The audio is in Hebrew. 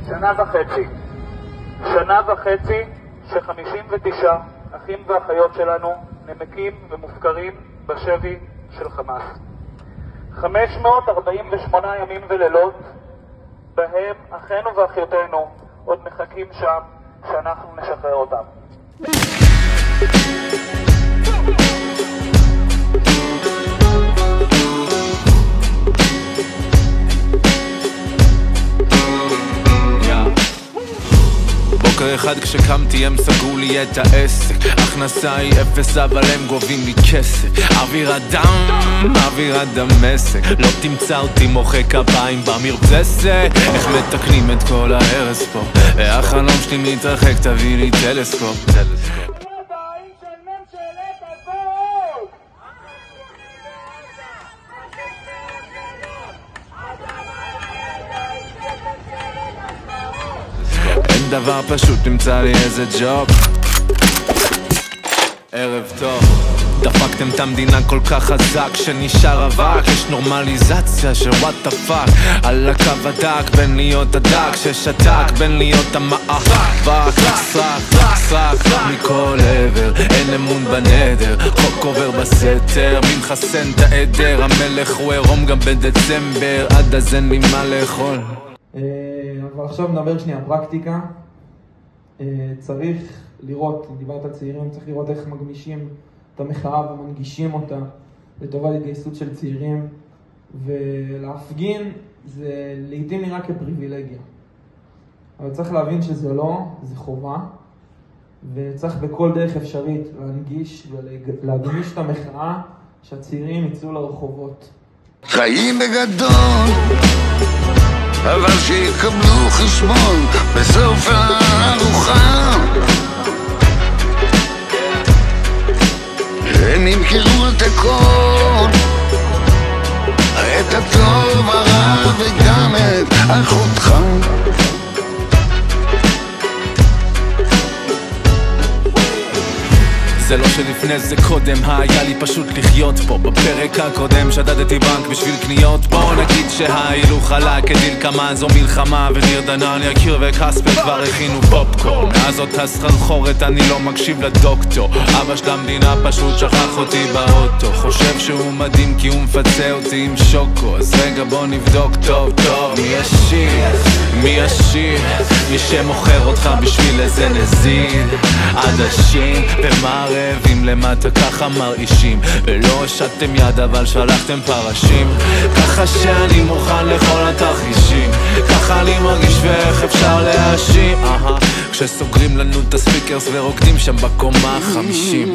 שנה וחצי ש59 אחים ואחיות שלנו נמקים ומופקרים בשבי של חמאס. 548 ימים ולילות בהם אחינו ואחיותינו עוד מחכים שם שאנחנו נשחרר אותם. בוקר אחד כשקמתי הם סגרו לי את העסק, הכנסה היא אפס אבל הם גובים לי כסף. אווירת דם, אווירת דמשק, לא תמצא אותי מוחא כפיים במרפסת. איך מתקנים את כל ההרס פה, והחלום שלי מתרחק, תביא לי טלסקופ. אין דבר פשוט, נמצא לי איזה ג'וב. ערב טוב. דפקתם את המדינה כל כך חזק שנשאר אבק. יש נורמליזציה של וואט דה פאק, על הקו הדק בין להיות הדק ששתק בין להיות המאבק. סרק מכל עבר, אין אמון בנדר, חוק עובר בסתר, מי מחסן את העדר, המלך הוא עירום גם בדצמבר, עד אז אין לי מה לאכול. אבל עכשיו נדבר שנייה פרקטיקה. צריך לראות, אם דיברת על צעירים, צריך לראות איך מגמישים את המחאה ומנגישים אותה לטובת התגייסות של צעירים, ולהפגין זה לעתים נראה כפריבילגיה, אבל צריך להבין שזה לא, זה חובה, וצריך בכל דרך אפשרית להנגיש ולהגמיש את המחאה שהצעירים יצאו לרחובות. חיים בגדול, אבל שיקבלו חשבון בסוף הארוחה. הם ימכרו את הכל, את הטוב, הרע וגם את אחותך. זה לא שלפני זה קודם, היה לי פשוט לחיות פה. בפרק הקודם שדדתי בנק בשביל קניות. בואו נגיד שההילוך עלה כדלקמן, זו מלחמה וניר דנן יקיר וקספר כבר הכינו פופקורן. מאז אותה סחרחורת אני לא מקשיב לדוקטור, אבא של המדינה פשוט שכח אותי באוטו. חושב שהוא מדהים כי הוא מפצה אותי עם שוקו, אז רגע בוא נבדוק טוב טוב מי עשיר, מי עשיר, מי שמוכר אותך בשביל איזה נזיד. עדשים ומראה רעבים למטה ככה מרעישים, ולא השאתם יד אבל שלחתם פרשים. ככה שאני מוכן לכל התרחישים, ככה אני מרגיש ואיך אפשר להאשים. כשסוגרים לנו את הספיקרס ורוקדים שם בקומה 50.